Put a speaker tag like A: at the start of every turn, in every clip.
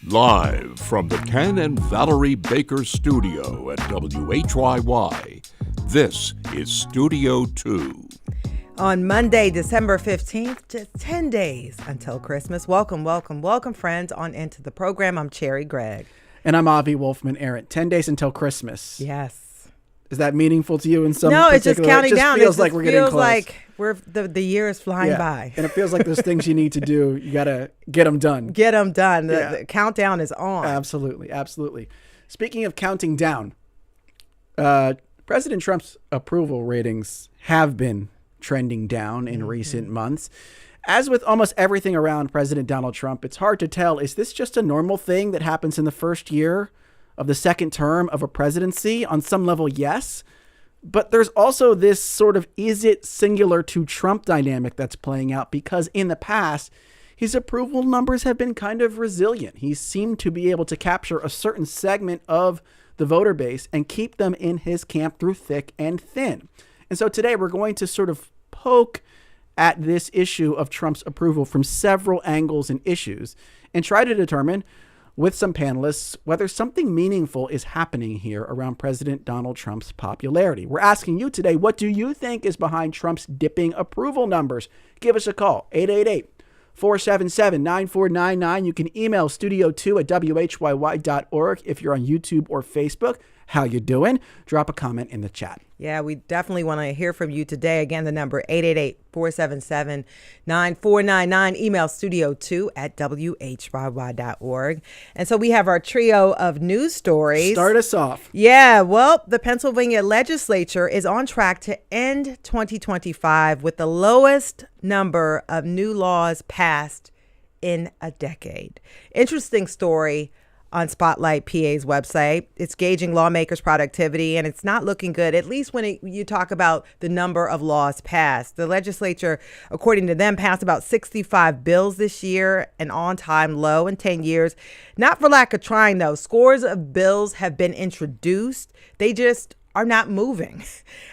A: Live from the Ken and Valerie Baker studio at WHYY, this is Studio 2.
B: On Monday, December 15th, just 10 days until Christmas. Welcome, friends, on into the program. I'm Cherry Gregg.
C: And I'm Avi Wolfman Arent. 10 days until Christmas.
B: Yes.
C: Is that meaningful to you in some
B: No,
C: particular?
B: it's just counting down.
C: It feels like we're getting close.
B: It feels like the year is flying by.
C: And it feels like there's things you need to do. You got to get them done.
B: Get them done. The countdown is on.
C: Absolutely. Speaking of counting down, President Trump's approval ratings have been trending down in recent months. As with almost everything around President Donald Trump, it's hard to tell, is this just a normal thing that happens in the first year of the second term of a presidency? On some level, yes. But there's also this sort of is it singular to Trump dynamic that's playing out, because in the past, his approval numbers have been kind of resilient. He seemed to be able to capture a certain segment of the voter base and keep them in his camp through thick and thin. And so today we're going to sort of poke at this issue of Trump's approval from several angles and issues and try to determine with some panelists whether something meaningful is happening here around President Donald Trump's popularity. We're asking you today, what do you think is behind Trump's dipping approval numbers? Give us a call, 888-477-9499. You can email studio2 at whyy.org. If you're on YouTube or Facebook, how you doing? Drop a comment in the chat.
B: Yeah, we definitely want to hear from you today. Again, the number 888-477-9499. Email studio2 at whyy.org. And so we have our trio of news stories.
C: Start us off.
B: Yeah, well, the Pennsylvania legislature is on track to end 2025 with the lowest number of new laws passed in a decade. Interesting story on Spotlight PA's website. It's gauging lawmakers' productivity, and it's not looking good, at least when you talk about the number of laws passed. The legislature, according to them, passed about 65 bills this year, an on-time low in 10 years. Not for lack of trying, though. Scores of bills have been introduced. They just are not moving.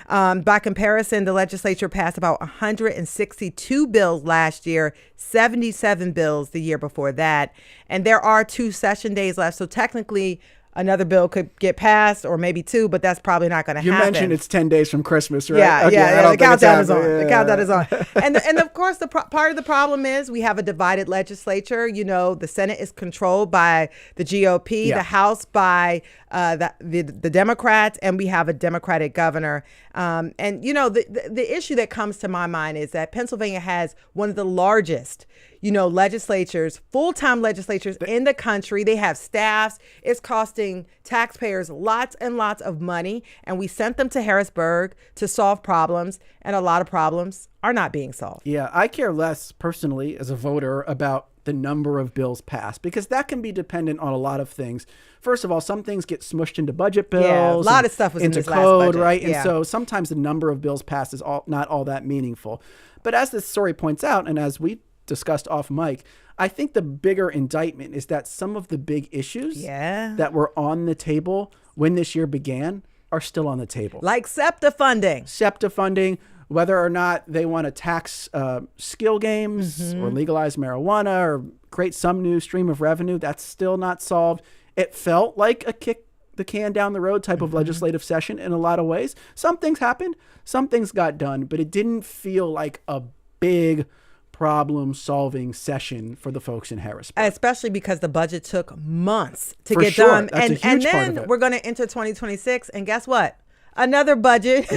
B: By comparison, the legislature passed about 162 bills last year, 77 bills the year before that. And there are 2 session days left. So technically, another bill could get passed, or maybe 2, but that's probably not going to happen.
C: You mentioned it's 10 days from Christmas, right?
B: Yeah. The countdown is on.
C: Yeah.
B: The countdown is on. And of course, part of the problem is we have a divided legislature. You know, the Senate is controlled by the GOP, the House by the Democrats, and we have a Democratic governor. And, you know, the issue that comes to my mind is that Pennsylvania has one of the largest legislatures, full-time legislatures in the country. They have staffs. It's costing taxpayers lots and lots of money. And we sent them to Harrisburg to solve problems. And a lot of problems are not being solved.
C: Yeah, I care less personally as a voter about the number of bills passed, because that can be dependent on a lot of things. First of all, some things get smushed into budget bills.
B: Yeah, a lot of stuff was
C: into
B: in this
C: code,
B: last budget.
C: right?
B: Yeah.
C: And so sometimes the number of bills passed is not all that meaningful. But as this story points out, and as we discussed off mic, I think the bigger indictment is that some of the big issues that were on the table when this year began are still on the table.
B: Like SEPTA funding,
C: whether or not they want to tax skill games or legalize marijuana or create some new stream of revenue, that's still not solved. It felt like a kick the can down the road type of legislative session in a lot of ways. Some things happened, some things got done, but it didn't feel like a big problem-solving session for the folks in Harrisburg.
B: Especially because the budget took months to
C: For
B: get
C: sure.
B: done.
C: That's a huge part of
B: then
C: it.
B: we're going to enter 2026, and guess what? Another budget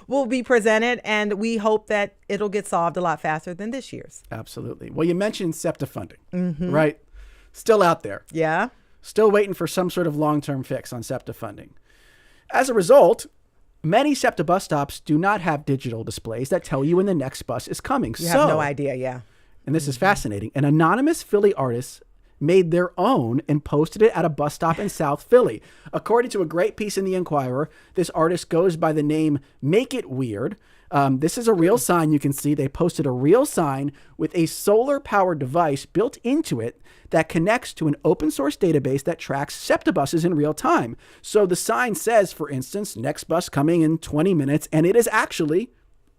B: will be presented, and we hope that it'll get solved a lot faster than this year's.
C: Absolutely. Well, you mentioned SEPTA funding, right? Still out there.
B: Yeah.
C: Still waiting for some sort of long-term fix on SEPTA funding. As a result, many SEPTA bus stops do not have digital displays that tell you when the next bus is coming.
B: You have no idea, yeah.
C: And this is fascinating. An anonymous Philly artist made their own and posted it at a bus stop in South Philly. According to a great piece in the Inquirer, this artist goes by the name Make It Weird. This is a real sign you can see. They posted a real sign with a solar-powered device built into it that connects to an open source database that tracks SEPTA buses in real time. So the sign says, for instance, next bus coming in 20 minutes, and it is actually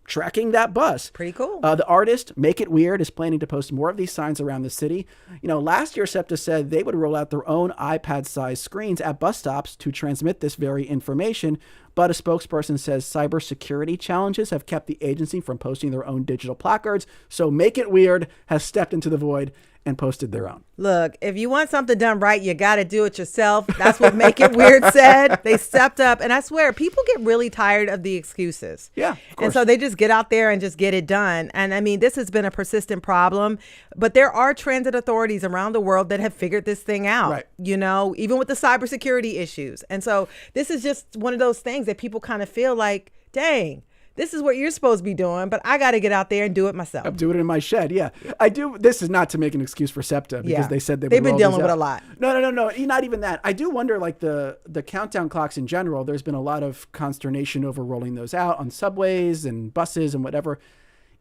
C: tracking that bus.
B: Pretty cool.
C: The artist, Make It Weird, is planning to post more of these signs around the city. Last year, SEPTA said they would roll out their own iPad-sized screens at bus stops to transmit this very information. But a spokesperson says cybersecurity challenges have kept the agency from posting their own digital placards. So Make It Weird has stepped into the void and posted their own.
B: Look, if you want something done right, you got to do it yourself. That's what Make It Weird said. They stepped up. And I swear, people get really tired of the excuses.
C: Yeah, of course.
B: And so they just get out there and just get it done. And I mean, this has been a persistent problem. But there are transit authorities around the world that have figured this thing out,
C: right.
B: Even with the cybersecurity issues. And so this is just one of those things that people kind of feel like, dang, this is what you're supposed to be doing, but I got to get out there and do it myself.
C: I'm doing it in my shed. Yeah, I do. This is not to make an excuse for SEPTA because they said they've
B: been dealing with a lot.
C: No. Not even that. I do wonder, like the countdown clocks in general, there's been a lot of consternation over rolling those out on subways and buses and whatever.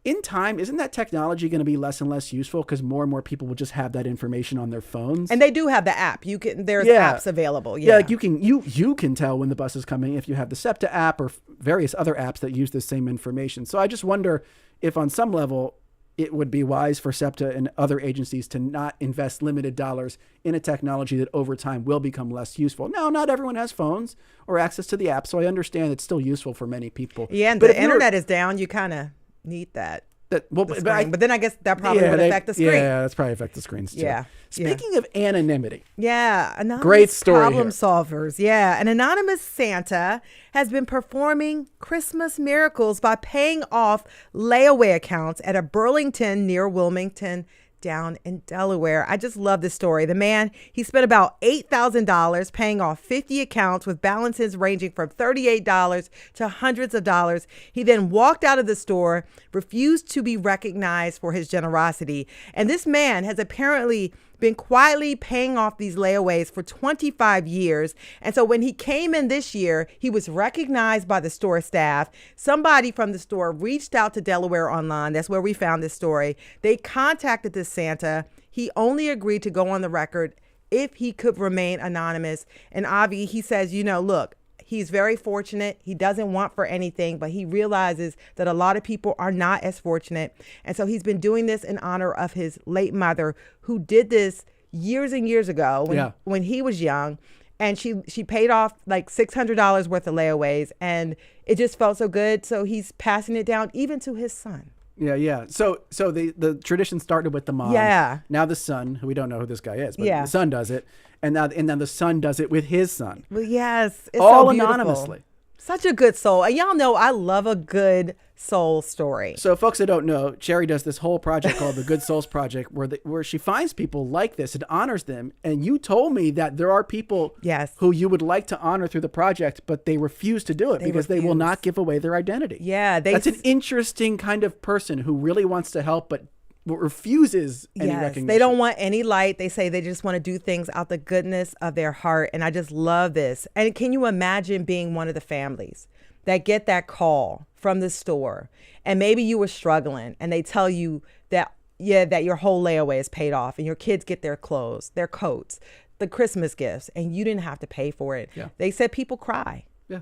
C: In time, isn't that technology going to be less and less useful because more and more people will just have that information on their phones?
B: And they do have the app. There's apps available.
C: Yeah, like you can tell when the bus is coming if you have the SEPTA app or various other apps that use the same information. So I just wonder if on some level it would be wise for SEPTA and other agencies to not invest limited dollars in a technology that over time will become less useful. Now, not everyone has phones or access to the app, so I understand it's still useful for many people.
B: Yeah, and the internet is down. You kind of need that. But then I guess that probably would affect the screen.
C: Yeah, that's probably affect the screens too.
B: Yeah.
C: Speaking of anonymity.
B: Yeah. Anonymous
C: great story
B: problem
C: here.
B: solvers. Yeah. An anonymous Santa has been performing Christmas miracles by paying off layaway accounts at a Burlington near Wilmington down in Delaware. I just love this story. The man, he spent about $8,000 paying off 50 accounts with balances ranging from $38 to hundreds of dollars. He then walked out of the store, refused to be recognized for his generosity. And this man has apparently been quietly paying off these layaways for 25 years. And so when he came in this year, he was recognized by the store staff. Somebody from the store reached out to Delaware Online. That's where we found this story. They contacted this Santa. He only agreed to go on the record if he could remain anonymous. And Avi, he says, look, he's very fortunate. He doesn't want for anything, but he realizes that a lot of people are not as fortunate. And so he's been doing this in honor of his late mother, who did this years and years ago when he was young. And she paid off like $600 worth of layaways, and it just felt so good. So he's passing it down even to his son.
C: Yeah. So the tradition started with the mom.
B: Yeah.
C: Now the son, who we don't know who this guy is, but
B: the
C: son does it. And then the son does it with his son.
B: Well, yes. It's
C: all
B: so beautiful.
C: anonymously.
B: Such a good soul. And y'all know I love a good soul story.
C: So folks that don't know, Cherry does this whole project called the Good Souls Project where she finds people like this and honors them. And you told me that there are people who you would like to honor through the project, but they refuse to do it because they will not give away their identity.
B: Yeah.
C: That's an interesting kind of person who really wants to help, but refuses any recognition.
B: They don't want any light. They say they just want to do things out the goodness of their heart. And I just love this. And can you imagine being one of the families that get that call from the store, and maybe you were struggling, and they tell you that your whole layaway is paid off and your kids get their clothes, their coats, the Christmas gifts, and you didn't have to pay for it. Yeah. They said people cry.
C: Yeah,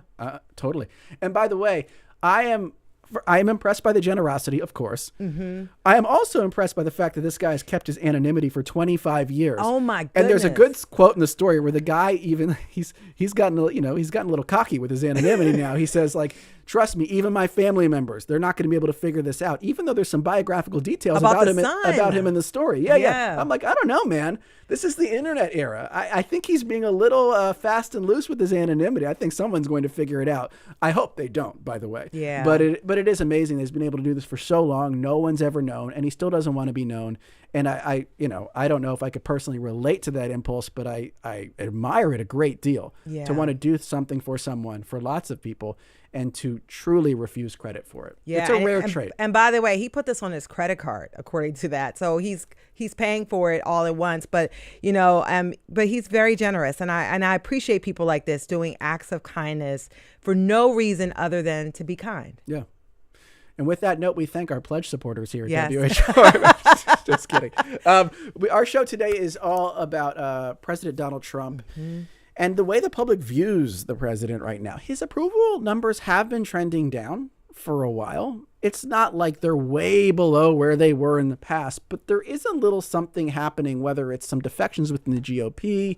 C: totally. And by the way, I am impressed by the generosity, of course. Mm-hmm. I am also impressed by the fact that this guy has kept his anonymity for 25 years.
B: Oh my goodness!
C: And there's a good quote in the story where the guy he's gotten a little cocky with his anonymity now. He says, like, trust me, even my family members, they're not going to be able to figure this out, even though there's some biographical details about him in the story. Yeah. I'm like, I don't know, man. This is the internet era. I think he's being a little fast and loose with his anonymity. I think someone's going to figure it out. I hope they don't, by the way.
B: Yeah.
C: But it is amazing that he's been able to do this for so long. No one's ever known, and he still doesn't want to be known. And I don't know if I could personally relate to that impulse, but I admire it a great deal to want to do something for someone, for lots of people, and to truly refuse credit for it.
B: Yeah,
C: it's a rare trait.
B: And by the way, he put this on his credit card, according to that. So he's paying for it all at once. But but he's very generous, and I appreciate people like this doing acts of kindness for no reason other than to be kind.
C: Yeah. And with that note, we thank our pledge supporters here at WHYY. Just kidding. Our show today is all about President Donald Trump. Mm-hmm. And the way the public views the president right now. His approval numbers have been trending down for a while. it's not like they're way below where they were in the past, but there is a little something happening, whether it's some defections within the GOP,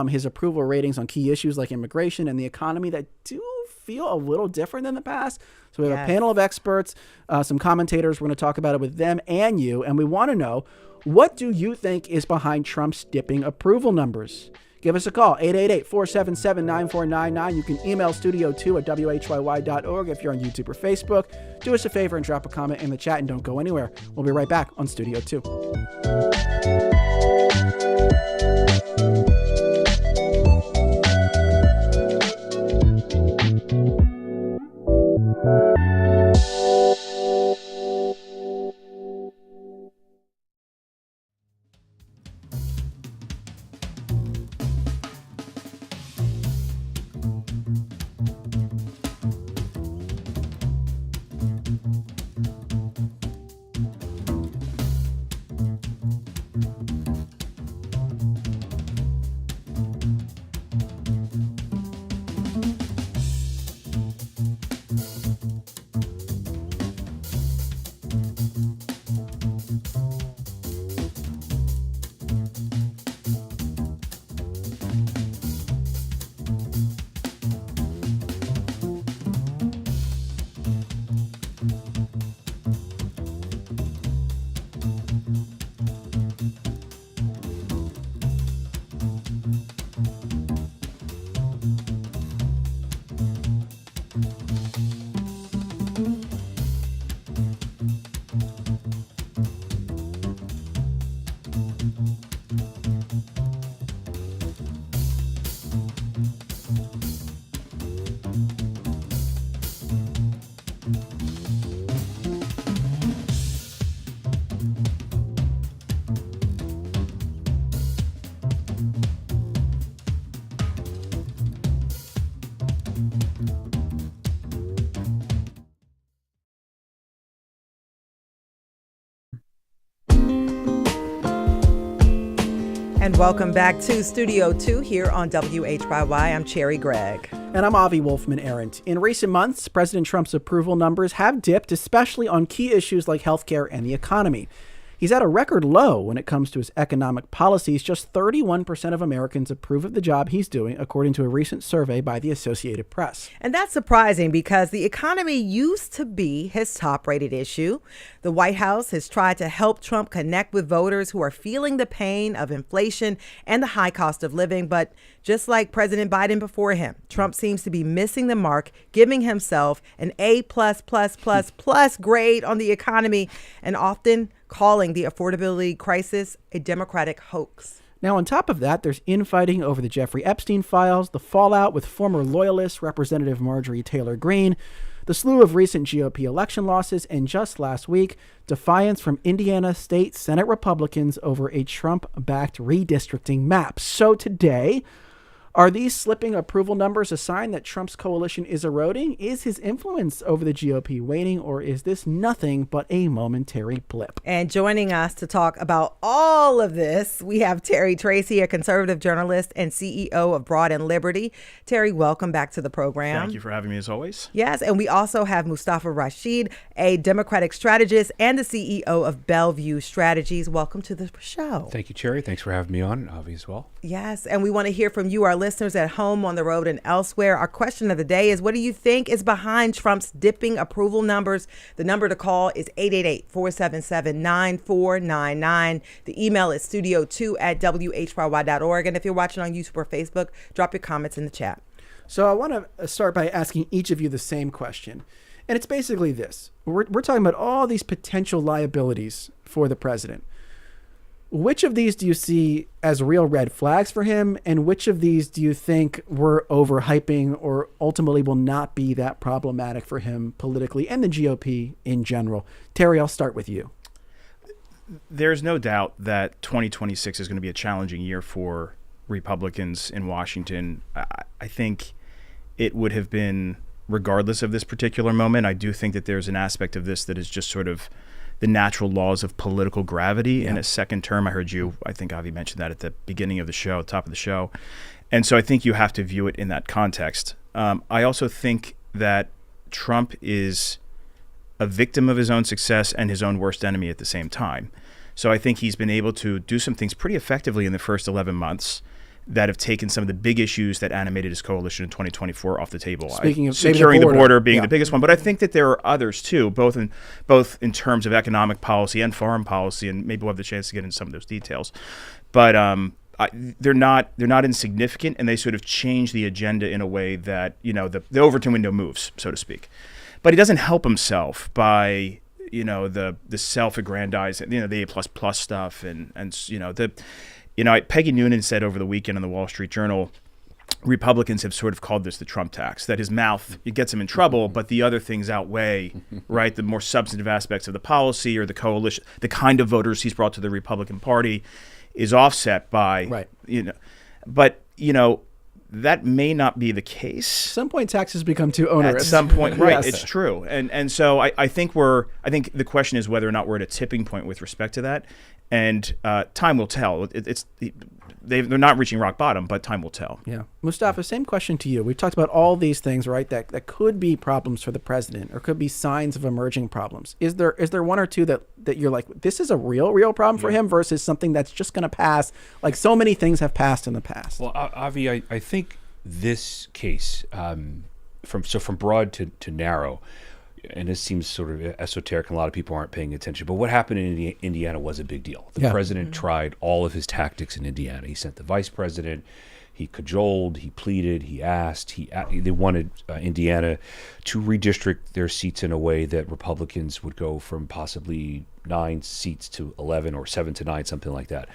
C: his approval ratings on key issues like immigration and the economy that do feel a little different than the past. So we have a panel of experts, some commentators. We're going to talk about it with them and you. And we want to know, what do you think is behind Trump's dipping approval numbers? Give us a call, 888-477-9499. You can email studio2@whyy.org if you're on YouTube or Facebook. Do us a favor and drop a comment in the chat and don't go anywhere. We'll be right back on Studio 2.
B: And welcome back to Studio 2 here on WHYY. I'm Cherry Gregg.
C: And I'm Avi Wolfman-Arendt. In recent months, President Trump's approval numbers have dipped, especially on key issues like healthcare and the economy. He's at a record low when it comes to his economic policies. Just 31% of Americans approve of the job he's doing, according to a recent survey by the Associated Press.
B: And that's surprising because the economy used to be his top-rated issue. The White House has tried to help Trump connect with voters who are feeling the pain of inflation and the high cost of living. But just like President Biden before him, Trump seems to be missing the mark, giving himself an A+++ grade on the economy, and often calling the affordability crisis a Democratic hoax.
C: Now, on top of that, there's infighting over the Jeffrey Epstein files, the fallout with former loyalist Representative Marjorie Taylor Greene, the slew of recent GOP election losses, and just last week, defiance from Indiana State Senate Republicans over a Trump-backed redistricting map. So today, are these slipping approval numbers a sign that Trump's coalition is eroding? Is his influence over the GOP waning, or is this nothing but a momentary blip?
B: And joining us to talk about all of this, we have Terry Tracy, a conservative journalist and CEO of Broad and Liberty. Terry, welcome back to the program.
D: Thank you for having me as always.
B: Yes, and we also have Mustafa Rashid, a Democratic strategist and the CEO of Bellevue Strategies. Welcome to the show.
E: Thank you, Cherry. Thanks for having me on, Avi, as well.
B: Yes, and we want to hear from you, our listeners at home, on the road, and elsewhere. Our question of the day is, what do you think is behind Trump's dipping approval numbers? The number to call is 888-477-9499. The email is studio2@whyy.org. And if you're watching on YouTube or Facebook, drop your comments in the chat.
C: So I want to start by asking each of you the same question. And it's basically this. We're talking about all these potential liabilities for the president. Which of these do you see as real red flags for him? And which of these do you think we're overhyping or ultimately will not be that problematic for him politically and the GOP in general? Terry, I'll start with you.
D: There's no doubt that 2026 is going to be a challenging year for Republicans in Washington. I think it would have been, regardless of this particular moment, I do think that there's an aspect of this that is just sort of the natural laws of political gravity in a second term. I heard you, I think Avi mentioned that at the beginning of the show, top of the show. And so I think you have to view it in that context. I also think that Trump is a victim of his own success and his own worst enemy at the same time. So I think he's been able to do some things pretty effectively in the first 11 months that have taken some of the big issues that animated his coalition in 2024 off the table.
C: Speaking of
D: securing the border being the biggest one, but I think that there are others too, both in terms of economic policy and foreign policy, and maybe we'll have the chance to get into some of those details. But they're not insignificant, and they sort of change the agenda in a way that the Overton window moves, so to speak. But he doesn't help himself by the self-aggrandizing, the A++ stuff, and Peggy Noonan said over the weekend in the Wall Street Journal, Republicans have sort of called this the Trump tax, that his mouth, it gets him in trouble, but the other things outweigh, right, the more substantive aspects of the policy or the coalition, the kind of voters he's brought to the Republican Party is offset by,
C: right.
D: But that may not be the case.
C: At some point, taxes become too onerous.
D: At some point, right?
C: Yes.
D: It's true, and so I think the question is whether or not we're at a tipping point with respect to that, and time will tell. They're not reaching rock bottom, but time will tell.
C: Yeah, Mustafa, same question to you. We've talked about all these things, right? That could be problems for the president, or could be signs of emerging problems. Is there one or two that you're like, this is a real problem for him, versus something that's just going to pass, like so many things have passed in the past?
E: Well, Avi, I think this case, from broad to narrow, and this seems sort of esoteric and a lot of people aren't paying attention, but what happened in Indiana was a big deal. The president tried all of his tactics in Indiana. He sent the vice president, he cajoled, he pleaded, he asked. They wanted Indiana to redistrict their seats in a way that Republicans would go from possibly 9 seats to 11 or 7 to 9, something like that,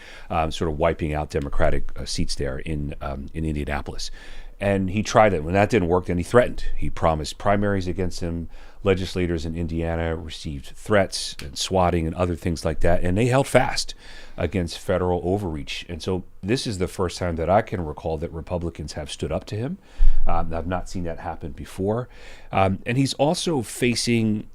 E: sort of wiping out Democratic seats there in Indianapolis. And he tried it. When that didn't work, then he threatened. He promised primaries against him. Legislators in Indiana received threats and swatting and other things like that, and they held fast against federal overreach. And so this is the first time that I can recall that Republicans have stood up to him. I've not seen that happen before. And he's also facing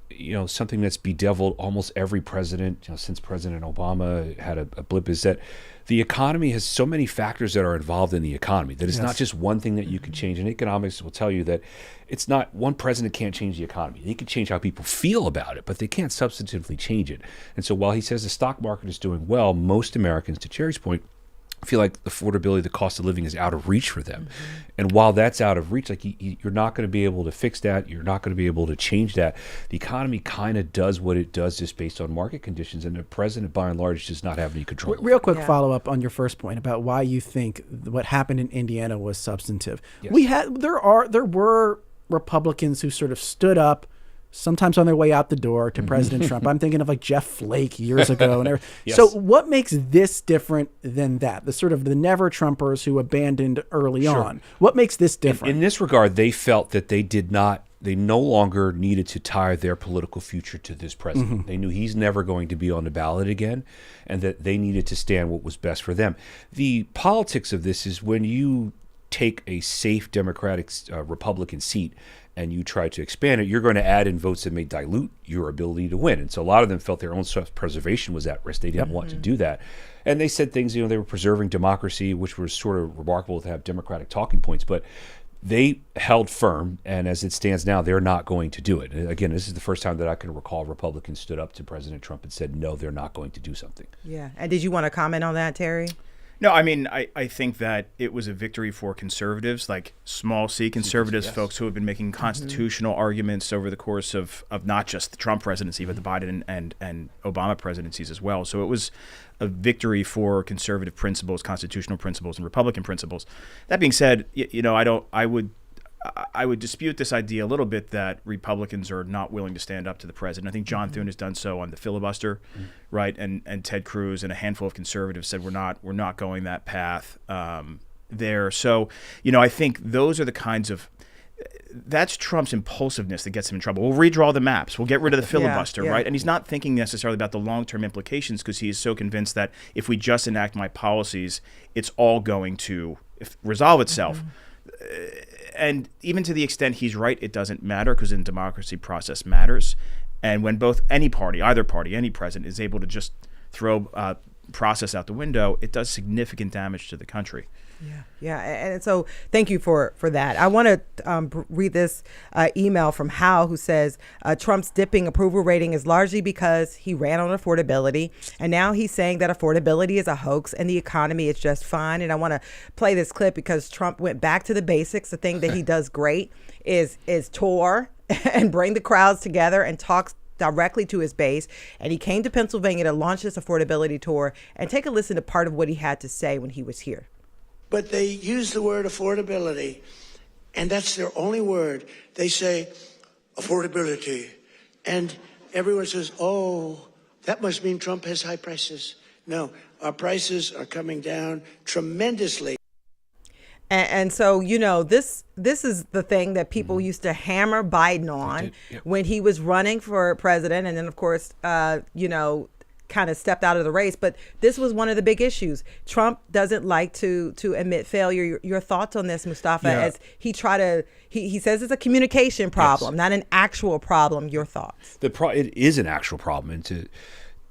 E: something that's bedeviled almost every president since President Obama had a blip, is that the economy has so many factors that are involved in the economy that it's not just one thing that you can change. And economics will tell you that it's not one president can't change the economy. They can change how people feel about it, but they can't substantively change it. And so while he says the stock market is doing well, most Americans, to Cherry's point, feel like affordability, the cost of living, is out of reach for them. And while that's out of reach, you're not going to be able to fix that. You're not going to be able to change that. The economy kind of does what it does just based on market conditions, and the president, by and large, does not have any control.
C: Real quick follow-up on your first point about why you think what happened in Indiana was substantive.
E: Yes.
C: There were Republicans who sort of stood up, sometimes on their way out the door, to President Trump. I'm thinking of like Jeff Flake years ago. And
E: Yes.
C: So what makes this different than that? The sort of the never Trumpers who abandoned early on. What makes this different?
E: In this regard, they felt that they no longer needed to tie their political future to this president. They knew he's never going to be on the ballot again, and that they needed to stand what was best for them. The politics of this is when you take a safe Democratic Republican seat and you try to expand it, you're going to add in votes that may dilute your ability to win. And so a lot of them felt their own self-preservation was at risk. They didn't want to do that. And they said things, they were preserving democracy, which was sort of remarkable to have Democratic talking points. But they held firm, and as it stands now, they're not going to do it. And again, this is the first time that I can recall Republicans stood up to President Trump and said, no, they're not going to do something.
B: Yeah. And did you want to comment on that, Terry?
D: No, I mean, I think that it was a victory for conservatives, like small C conservatives, folks who have been making constitutional arguments over the course of not just the Trump presidency, but the Biden and Obama presidencies as well. So it was a victory for conservative principles, constitutional principles, and Republican principles. That being said, I would dispute this idea a little bit that Republicans are not willing to stand up to the president. I think John Thune has done so on the filibuster, right? And Ted Cruz and a handful of conservatives said we're not going that path there. So, I think those are the kinds of that's Trump's impulsiveness that gets him in trouble. We'll redraw the maps. We'll get rid of the filibuster, right? And he's not thinking necessarily about the long-term implications because he is so convinced that if we just enact my policies, it's all going to resolve itself. And even to the extent he's right, it doesn't matter because in democracy, process matters. And when any president is able to just throw process out the window, it does significant damage to the country.
B: Yeah, and so thank you for that. I want to read this email from Hal, who says Trump's dipping approval rating is largely because he ran on affordability, and now he's saying that affordability is a hoax and the economy is just fine. And I want to play this clip because Trump went back to the basics. The thing that he does great is tour and bring the crowds together and talks directly to his base. And he came to Pennsylvania to launch this affordability tour. And take a listen to part of what he had to say when he was here.
F: But they use the word affordability, and that's their only word. They say affordability, and everyone says, oh, that must mean Trump has high prices. No, our prices are coming down tremendously.
B: And so, this is the thing that people used to hammer Biden on when he was running for president. And then, of course, kind of stepped out of the race. But this was one of the big issues. Trump doesn't like to admit failure. Your thoughts on this, Mustafa, as he he says it's a communication problem, not an actual problem. Your thoughts?
E: It is an actual problem. And to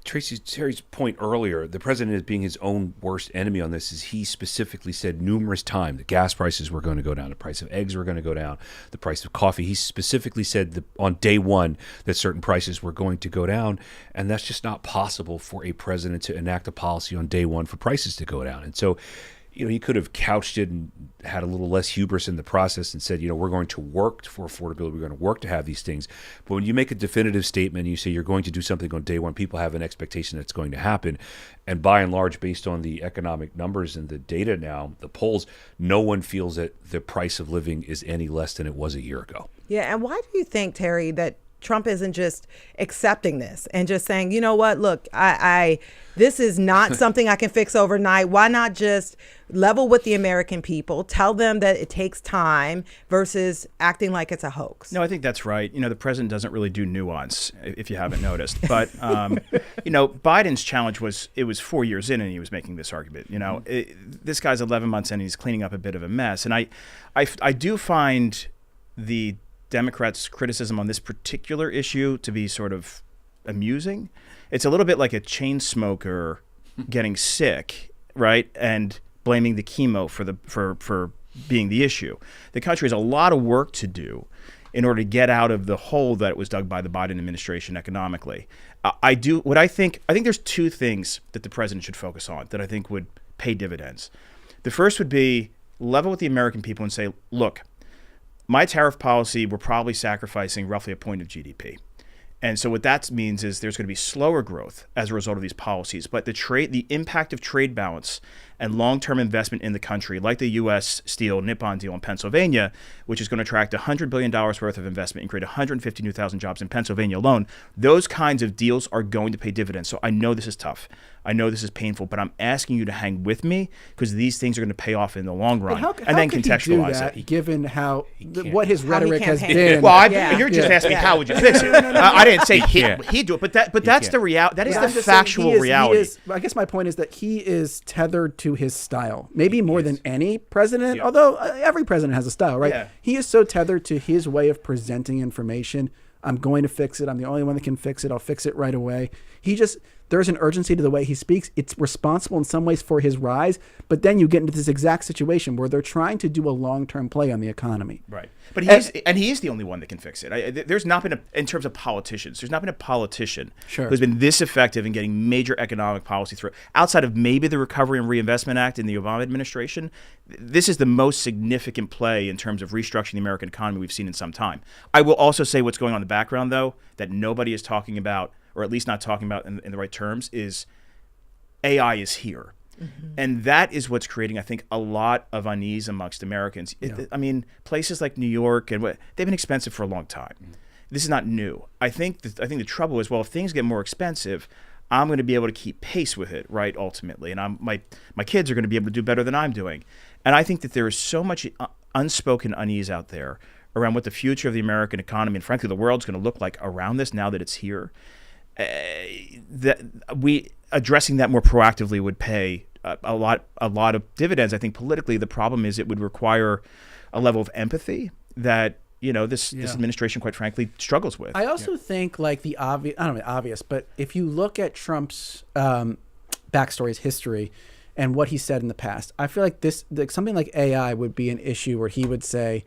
E: Terry's point earlier, the president is being his own worst enemy on this. Is he specifically said numerous times that gas prices were going to go down, the price of eggs were going to go down, the price of coffee. He specifically said that on day one that certain prices were going to go down, and that's just not possible for a president to enact a policy on day one for prices to go down. And so, he could have couched it and had a little less hubris in the process and said, we're going to work for affordability. We're going to work to have these things. But when you make a definitive statement and you say you're going to do something on day one, people have an expectation that's going to happen. And by and large, based on the economic numbers and the data now, the polls, no one feels that the price of living is any less than it was a year ago.
B: Yeah. And why do you think, Terry, that Trump isn't just accepting this and just saying, you know what, look, this is not something I can fix overnight. Why not just level with the American people, tell them that it takes time versus acting like it's a hoax?
D: No, I think that's right. The president doesn't really do nuance, if you haven't noticed. But, Biden's challenge was, it was 4 years in and he was making this argument. This guy's 11 months in and he's cleaning up a bit of a mess. And I do find the Democrats' criticism on this particular issue to be sort of amusing. It's a little bit like a chain smoker getting sick, right, and blaming the chemo for being the issue. The country has a lot of work to do in order to get out of the hole that it was dug by the Biden administration economically. I think there's two things that the president should focus on that I think would pay dividends. The first would be level with the American people and say, look, my tariff policy, we're probably sacrificing roughly a point of GDP. And so what that means is there's going to be slower growth as a result of these policies. But the impact of trade balance and long-term investment in the country, like the U.S. Steel Nippon deal in Pennsylvania, which is going to attract $100 billion worth of investment and create 150,000 jobs in Pennsylvania alone, those kinds of deals are going to pay dividends. So I know this is tough. I know this is painful, but I'm asking you to hang with me because these things are going to pay off in the long run.
C: And then contextualize it. Given what his rhetoric has been.
D: Well, you're just asking me how would you fix it. I didn't say he'd do it, but that's the reality. That is the factual reality.
C: I guess my point is that he is tethered to his style, maybe more than any president, although every president has a style, right? Yeah. He is so tethered to his way of presenting information. I'm going to fix it. I'm the only one that can fix it. I'll fix it right away. There's an urgency to the way he speaks. It's responsible in some ways for his rise, but then you get into this exact situation where they're trying to do a long-term play on the economy.
D: Right. But he is the only one that can fix it. There's not been, in terms of politicians, there's not been a politician who's been this effective in getting major economic policy through. Outside of maybe the Recovery and Reinvestment Act in the Obama administration, this is the most significant play in terms of restructuring the American economy we've seen in some time. I will also say what's going on in the background, though, that nobody is talking about, or at least not talking about in the right terms, is AI is here. Mm-hmm. And that is what's creating, I think, a lot of unease amongst Americans. Places like New York, they've been expensive for a long time. Mm-hmm. This is not new. I think the trouble is, well, if things get more expensive, I'm going to be able to keep pace with it, right, ultimately. And my kids are going to be able to do better than I'm doing. And I think that there is so much unspoken unease out there around what the future of the American economy and, frankly, the world's going to look like around this now that it's here. That we addressing that more proactively would pay a lot of dividends. I think politically, the problem is it would require a level of empathy that this administration, quite frankly, struggles with.
C: I also think, like, the obvious, I don't know, obvious, but if you look at Trump's backstory, his history, and what he said in the past. I feel like something like AI would be an issue where he would say,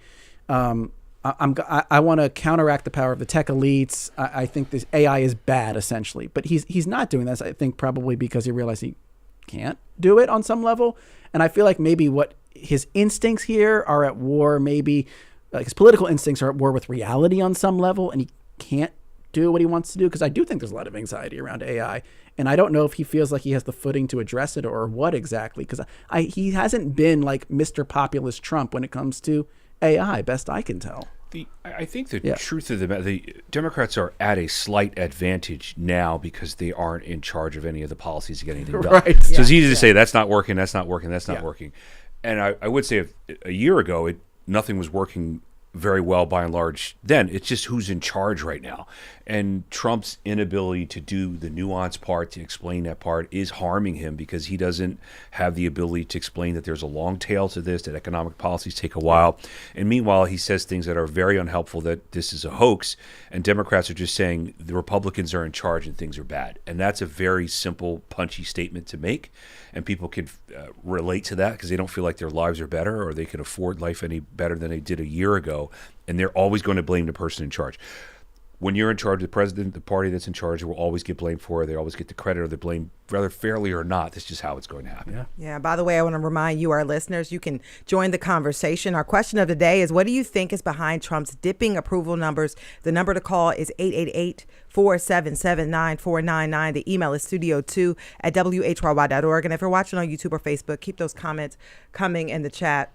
C: I want to counteract the power of the tech elites. I think this AI is bad, essentially. But he's not doing this, I think, probably because he realized he can't do it on some level. And I feel like maybe what his instincts here are at war, maybe like his political instincts are at war with reality on some level, and he can't do what he wants to do, because I do think there's a lot of anxiety around AI. And I don't know if he feels like he has the footing to address it or what exactly, because he hasn't been like Mr. Populist Trump when it comes to AI, best I can tell.
E: I think the truth of the Democrats are at a slight advantage now because they aren't in charge of any of the policies to get anything done.
C: Right.
E: So it's easy to say that's not working, that's not working, that's not working. And I would say a year ago, nothing was working very well by and large then. It's just who's in charge right now. And Trump's inability to do the nuanced part, to explain that part, is harming him because he doesn't have the ability to explain that there's a long tail to this, that economic policies take a while. And meanwhile, he says things that are very unhelpful, that this is a hoax, and Democrats are just saying the Republicans are in charge and things are bad. And that's a very simple, punchy statement to make. And people can relate to that because they don't feel like their lives are better or they can afford life any better than they did a year ago. And they're always going to blame the person in charge. When you're in charge, the president, the party that's in charge, will always get blamed for it. They always get the credit or the blame, whether fairly or not. That's just how it's going to happen.
B: Yeah. By the way, I want to remind you, our listeners, you can join the conversation. Our question of the day is, what do you think is behind Trump's dipping approval numbers? The number to call is 888-477-9499. The email is studio2@whyy.org. And if you're watching on YouTube or Facebook, keep those comments coming in the chat.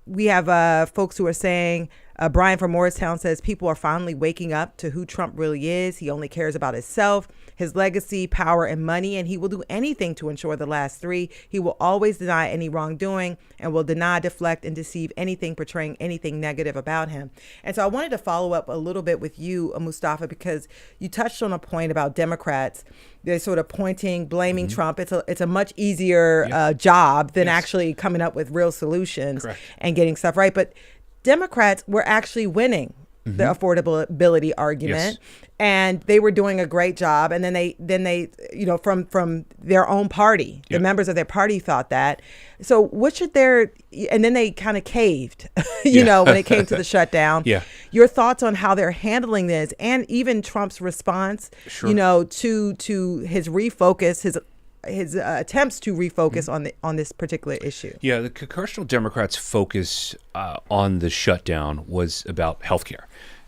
B: We have folks who are saying, Brian from Morristown says people are finally waking up to who Trump really is. He only cares about himself, his legacy, power, and money, and he will do anything to ensure the last three. He will always deny any wrongdoing and will deny, deflect, and deceive anything portraying anything negative about him. And so I wanted to follow up a little bit with you, Mustafa, because you touched on a point about Democrats. They're sort of blaming Trump. It's a much easier job than actually coming up with real solutions and getting stuff right. But Democrats were actually winning the affordability argument, and they were doing a great job. And then they from their own party, the members of their party thought that. So what should and then they kind of caved, when it came to the shutdown. Your thoughts on how they're handling this, and even Trump's response, to his refocus, his attempts to refocus on this particular issue.
E: Yeah, the congressional Democrats' focus on the shutdown was about healthcare,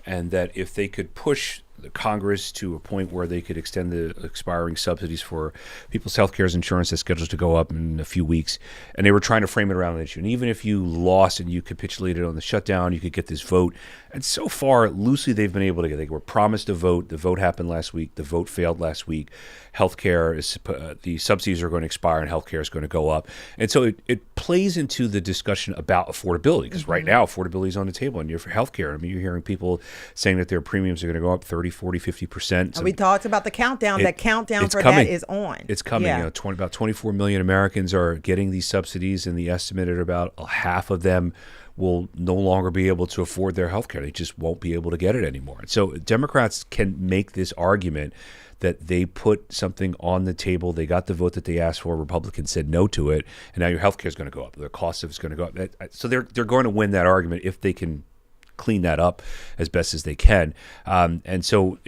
E: and that if they could push the Congress to a point where they could extend the expiring subsidies for people's healthcare insurance that's scheduled to go up in a few weeks, and they were trying to frame it around an issue. And even if you lost and you capitulated on the shutdown, you could get this vote. And so far, loosely, they've been able to get. They were promised a vote. The vote happened last week. The vote failed last week. Healthcare is the subsidies are going to expire, and healthcare is going to go up. And so it plays into the discussion about affordability, because right now affordability is on the table, and you're for healthcare. I mean, you're hearing people saying that their premiums are going to go up 30, 40, 50%.
B: We talked about the countdown. That countdown for
E: coming.
B: That is on.
E: It's coming. About 24 million Americans are getting these subsidies, and the estimated about half of them will no longer be able to afford their health care. They just won't be able to get it anymore. And so Democrats can make this argument that they put something on the table. They got the vote that they asked for. Republicans said no to it, and now your health care is going to go up. The cost of it's going to go up. So they're going to win that argument if they can clean that up as best as they can. And so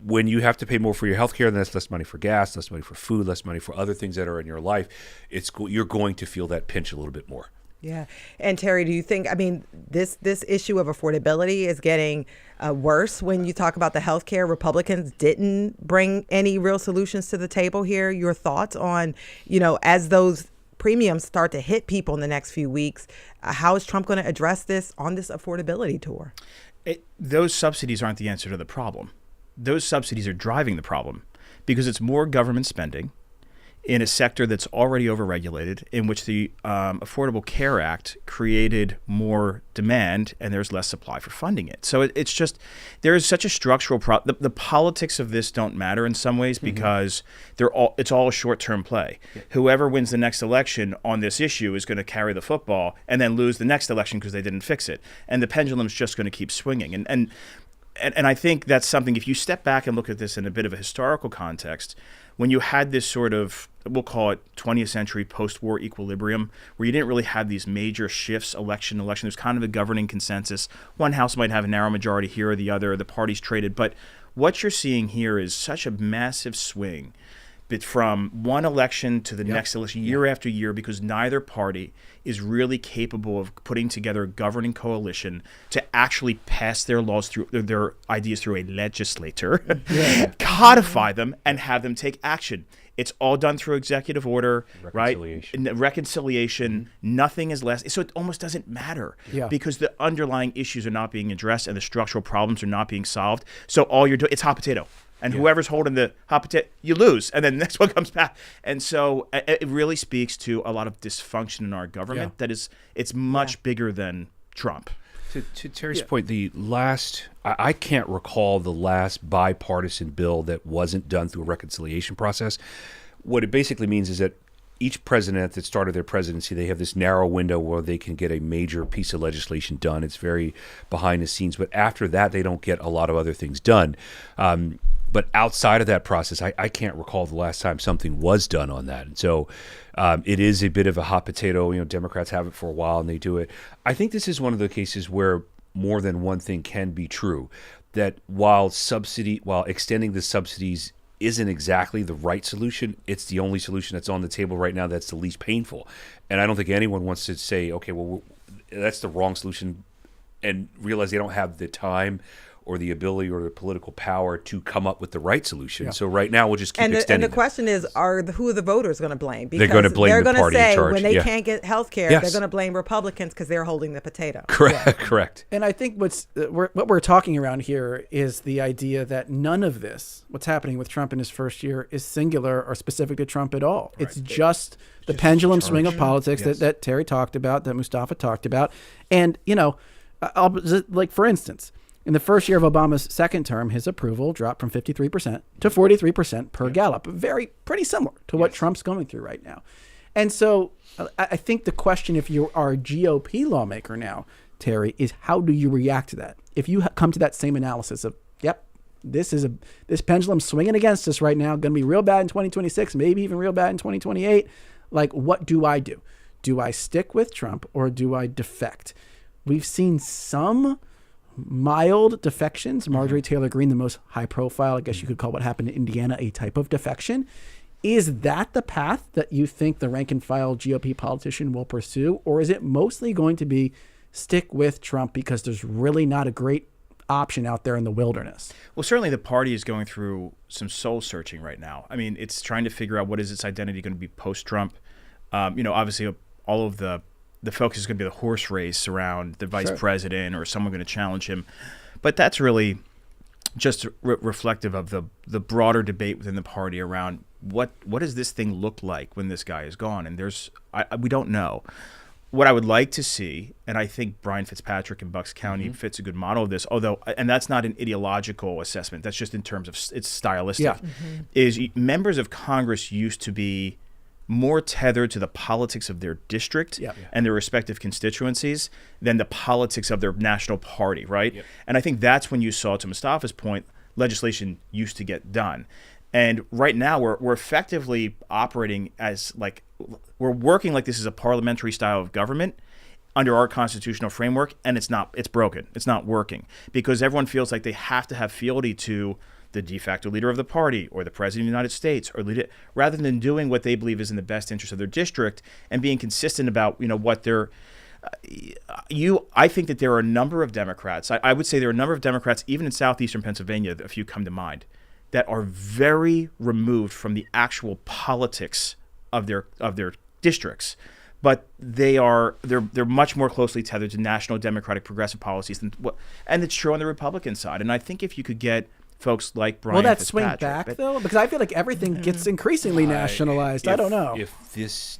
E: when you have to pay more for your health care, then that's less money for gas, less money for food, less money for other things that are in your life. You're going to feel that pinch a little bit more.
B: Yeah. And Terry, do you think, this issue of affordability is getting worse when you talk about the healthcare? Republicans didn't bring any real solutions to the table here. Your thoughts on, as those premiums start to hit people in the next few weeks, how is Trump going to address this on this affordability tour?
D: Those subsidies aren't the answer to the problem. Those subsidies are driving the problem because it's more government spending in a sector that's already overregulated, in which the Affordable Care Act created more demand and there's less supply for funding it. So it's just, there is such a structural problem. The politics of this don't matter in some ways because it's all a short-term play. Yeah. Whoever wins the next election on this issue is going to carry the football and then lose the next election because they didn't fix it. And the pendulum's just going to keep swinging. And and I think that's something, if you step back and look at this in a bit of a historical context, when you had this sort of, we'll call it 20th century post-war equilibrium, where you didn't really have these major shifts, election, there's kind of a governing consensus. One house might have a narrow majority here or the other, the parties traded. But what you're seeing here is such a massive swing from one election to the next election, year after year, because neither party is really capable of putting together a governing coalition to actually pass their laws through, their ideas through a legislature, codify them, and have them take action. It's all done through executive order, right? Reconciliation. Nothing is less. So it almost doesn't matter because the underlying issues are not being addressed and the structural problems are not being solved. So all you're doing, it's hot potato. And whoever's holding the hot potato, you lose. And then the next one comes back. And so it really speaks to a lot of dysfunction in our government that is, it's much bigger than Trump.
E: To Terry's point, I can't recall the last bipartisan bill that wasn't done through a reconciliation process. What it basically means is that each president that started their presidency, they have this narrow window where they can get a major piece of legislation done. It's very behind the scenes. But after that, they don't get a lot of other things done. But outside of that process, I can't recall the last time something was done on that. And so it is a bit of a hot potato. You know, Democrats have it for a while and they do it. I think this is one of the cases where more than one thing can be true, that while extending the subsidies isn't exactly the right solution, it's the only solution that's on the table right now that's the least painful. And I don't think anyone wants to say, okay, well, that's the wrong solution, and realize they don't have the time or the ability or the political power to come up with the right solution. So right now we'll just keep extending.
B: And the question is, who are the voters going to blame? Because
E: they're going to blame the party in charge.
B: When they can't get health care, they're going to blame Republicans because they're holding the potato.
E: Correct.
C: And I think what we're talking around here is the idea that none of this, what's happening with Trump in his first year, is singular or specific to Trump at all. Right. It's just the pendulum swing of politics that Terry talked about, that Mustafa talked about. And, you know, like for instance, in the first year of Obama's second term, his approval dropped from 53% to 43% per Gallup. Pretty similar to what Trump's going through right now. And so I think the question, if you are a GOP lawmaker now, Terry, is how do you react to that? If you come to that same analysis of, this pendulum swinging against us right now, going to be real bad in 2026, maybe even real bad in 2028. Like, what do I do? Do I stick with Trump or do I defect? We've seen some mild defections. Marjorie Taylor Greene, the most high profile, I guess you could call what happened in Indiana a type of defection. Is that the path that you think the rank and file GOP politician will pursue? Or is it mostly going to be stick with Trump because there's really not a great option out there in the wilderness?
D: Well, certainly the party is going through some soul searching right now. I mean, it's trying to figure out what is its identity going to be post-Trump. Obviously all of the focus is going to be the horse race around the vice president or someone going to challenge him. But that's really just reflective of the broader debate within the party around what does this thing look like when this guy is gone? And we don't know. What I would like to see, and I think Brian Fitzpatrick in Bucks County fits a good model of this, and that's not an ideological assessment, that's just in terms of it's stylistic, is members of Congress used to be more tethered to the politics of their district and their respective constituencies than the politics of their national party, right? And I think that's when you saw, to Mustafa's point, legislation used to get done. And right now we're effectively operating as we're working like this is a parliamentary style of government under our constitutional framework, and it's broken. It's not working because everyone feels like they have to have fealty to the de facto leader of the party or the president of the United States, rather than doing what they believe is in the best interest of their district and being consistent about what they're. I think that there are a number of Democrats. I would say there are a number of Democrats, even in southeastern Pennsylvania, a few come to mind, that are very removed from the actual politics of their districts. But they're much more closely tethered to national Democratic progressive policies and it's true on the Republican side. And I think if you could get folks like Brian
C: Will that
D: Fitzpatrick,
C: swing back, though? Because I feel like everything gets increasingly nationalized. I don't know.
E: If this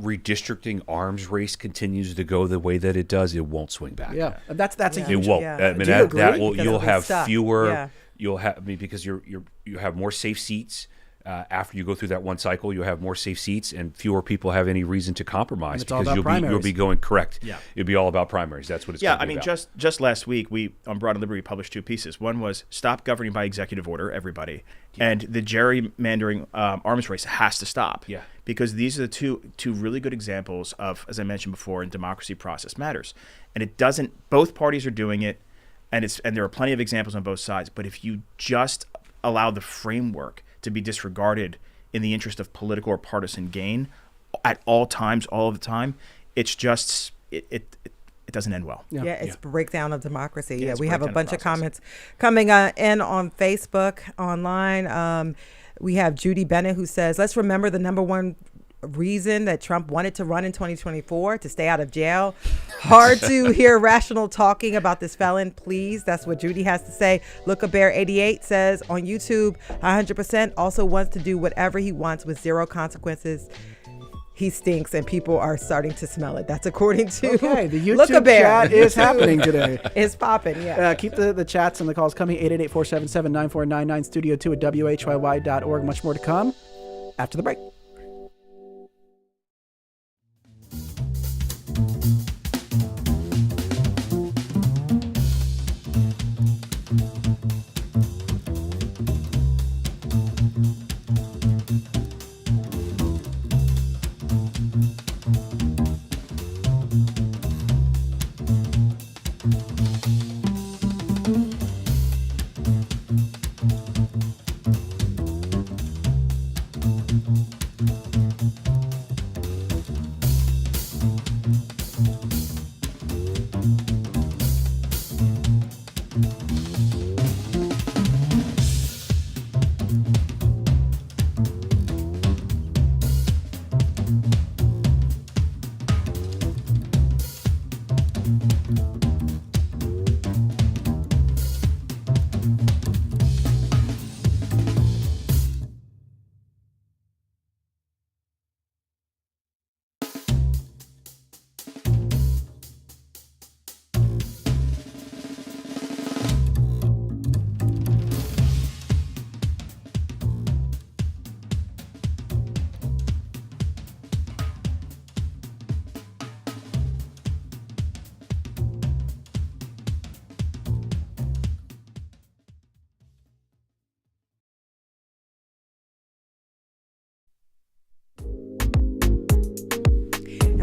E: redistricting arms race continues to go the way that it does, it won't swing back.
C: Yeah, that's a huge.
E: It won't.
B: Yeah.
E: I mean,
B: Do you agree?
E: you'll have
B: stuck.
E: fewer.
B: Yeah.
E: You'll have because you have more safe seats. after you go through that one cycle, you'll have more safe seats and fewer people have any reason to compromise
C: it's all
E: because
C: about
E: you'll be going correct.
D: Yeah.
E: It'll be all about primaries. That's what it's
D: Yeah,
E: gonna be about.
D: just last week, we on Broad and Liberty published 2 pieces. One was stop governing by executive order, everybody. And the gerrymandering arms race has to stop.
E: Yeah.
D: Because these are the two really good examples of, as I mentioned before, in democracy process matters. And it doesn't, both parties are doing it, and there are plenty of examples on both sides. But if you just allow the framework to be disregarded in the interest of political or partisan gain at all times, all of the time, it's just, it doesn't end well.
B: Yeah, it's breakdown of democracy. Yeah,
D: it's
B: we have a
D: breakdown of
B: bunch of
D: process.
B: comments coming in on Facebook, online. We have Judy Bennett who says, let's remember the number one reason that Trump wanted to run in 2024, to stay out of jail. Hard to hear rational talking about this felon, please. That's what Judy has to say. Look a Bear 88 says on YouTube, 100% also wants to do whatever he wants with zero consequences. He stinks and people are starting to smell it. That's according to
C: Okay, the
B: Look a
C: YouTube
B: Bear.
C: chat is happening today.
B: It's popping, yeah.
C: Keep the chats and the calls coming. 888-477-9499, studio 2 at WHYY.org. Much more to come after the break.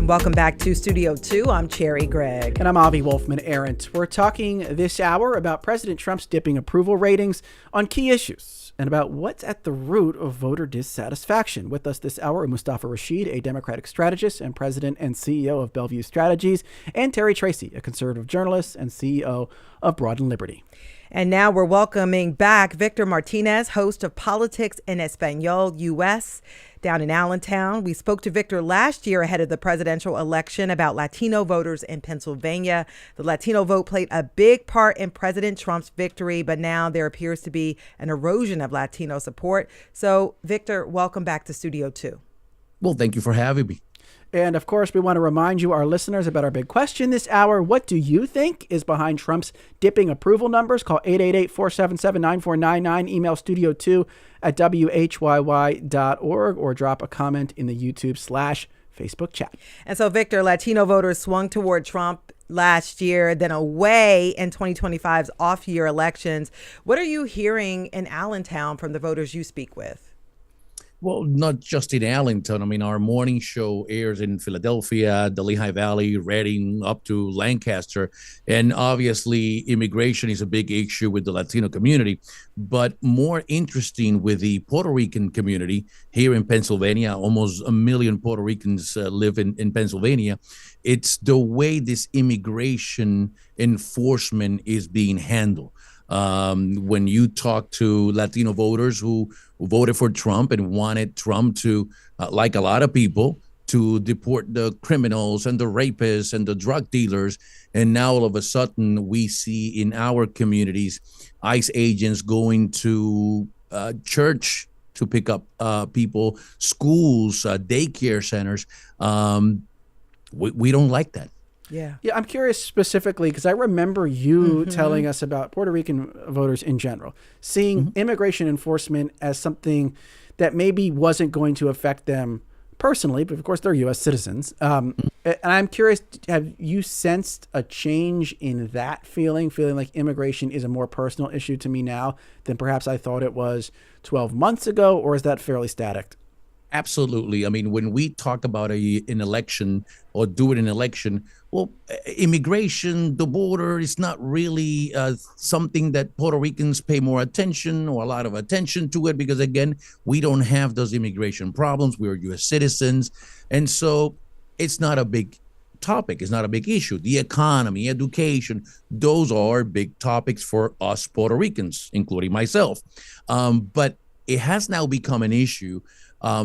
B: Welcome back to Studio 2. I'm Cherry Gregg.
C: And I'm Avi Wolfman Arendt. We're talking this hour about President Trump's dipping approval ratings on key issues and about what's at the root of voter dissatisfaction. With us this hour are Mustafa Rashid, a Democratic strategist and president and CEO of Bellevue Strategies, and Terry Tracy, a conservative journalist and CEO of Broad and Liberty.
B: And now we're welcoming back Victor Martinez, host of Politics in Espanol US down in Allentown. We spoke to Victor last year ahead of the presidential election about Latino voters in Pennsylvania. The Latino vote played a big part in President Trump's victory, but now there appears to be an erosion of Latino support. So, Victor, welcome back to Studio 2.
G: Well, thank you for having me.
C: And of course, we want to remind you, our listeners, about our big question this hour. What do you think is behind Trump's dipping approval numbers? Call 888-477-9499. Email studio2 at WHYY.org or drop a comment in the YouTube/Facebook chat.
B: And so, Victor, Latino voters swung toward Trump last year, then away in 2025's off-year elections. What are you hearing in Allentown from the voters you speak with?
G: Well, not just in Allentown. I mean, our morning show airs in Philadelphia, the Lehigh Valley, Reading, up to Lancaster. And obviously, immigration is a big issue with the Latino community. But more interesting with the Puerto Rican community here in Pennsylvania, almost 1 million Puerto Ricans live in Pennsylvania. It's the way this immigration enforcement is being handled. When you talk to Latino voters who voted for Trump and wanted Trump to, like a lot of people, to deport the criminals and the rapists and the drug dealers. And now all of a sudden we see in our communities, ICE agents going to church to pick up people, schools, daycare centers. We don't like that.
B: Yeah,
C: I'm curious specifically because I remember you telling us about Puerto Rican voters in general, seeing immigration enforcement as something that maybe wasn't going to affect them personally, but of course they're U.S. citizens. And I'm curious, have you sensed a change in that feeling like immigration is a more personal issue to me now than perhaps I thought it was 12 months ago, or is that fairly static?
G: Absolutely. I mean, when we talk about an election or do an election, well, immigration, the border is not really something that Puerto Ricans pay more attention or a lot of attention to it because, again, we don't have those immigration problems. We're U.S. citizens. And so it's not a big topic. It's not a big issue. The economy, education, those are big topics for us Puerto Ricans, including myself. But it has now become an issue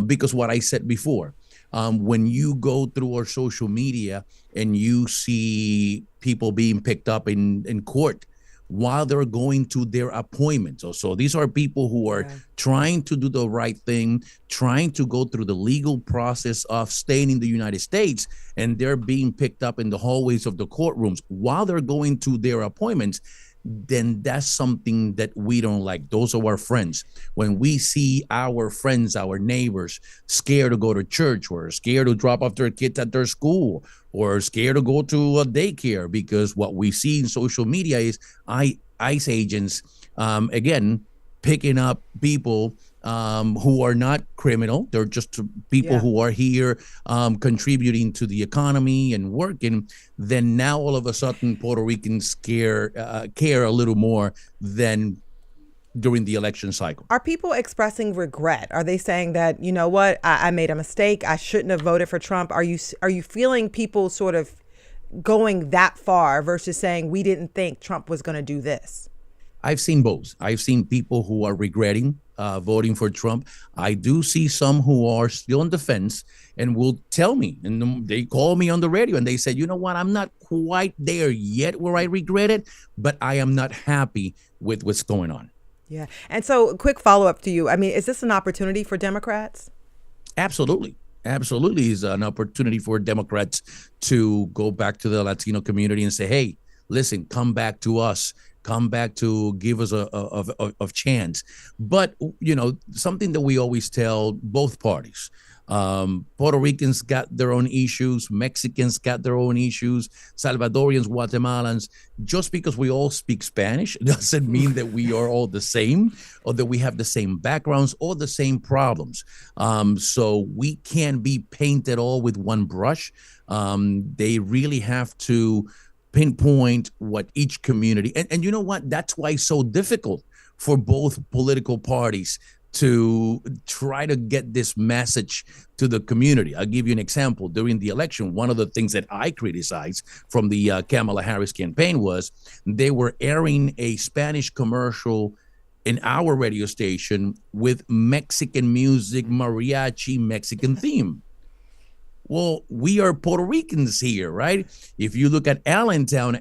G: because what I said before, when you go through our social media and you see people being picked up in court while they're going to their appointments. So these are people who are trying to do the right thing, trying to go through the legal process of staying in the United States, and they're being picked up in the hallways of the courtrooms while they're going to their appointments. Then that's something that we don't like. Those are our friends. When we see our friends, our neighbors, scared to go to church or scared to drop off their kids at their school or scared to go to a daycare, because what we see in social media is ICE agents, again, picking up people who are not criminal. They're just people who are here contributing to the economy and working. Then now all of a sudden Puerto Ricans care a little more than during the election cycle.
B: Are people expressing regret? Are they saying that, you know what, I made a mistake, I shouldn't have voted for Trump? Are you feeling people sort of going that far versus saying we didn't think Trump was going to do this?
G: I've seen both. I've seen people who are regretting voting for Trump. I do see some who are still on the fence and will tell me, and they call me on the radio and they said, you know what, I'm not quite there yet where I regret it, but I am not happy with what's going on.
B: Yeah. And so quick follow up to you. I mean, is this an opportunity for Democrats?
G: Absolutely. Absolutely is an opportunity for Democrats to go back to the Latino community and say, hey, listen, come back to us. Come back to give us a chance. But, you know, something that we always tell both parties, Puerto Ricans got their own issues, Mexicans got their own issues, Salvadorians, Guatemalans. Just because we all speak Spanish doesn't mean that we are all the same or that we have the same backgrounds or the same problems. So we can't be painted all with one brush. They really have to pinpoint what each community, and you know what, that's why it's so difficult for both political parties to try to get this message to the community. I'll give you an example. During the election, one of the things that I criticized from the Kamala Harris campaign was they were airing a Spanish commercial in our radio station with Mexican music, mariachi, Mexican theme. Well, we are Puerto Ricans here, right? If you look at Allentown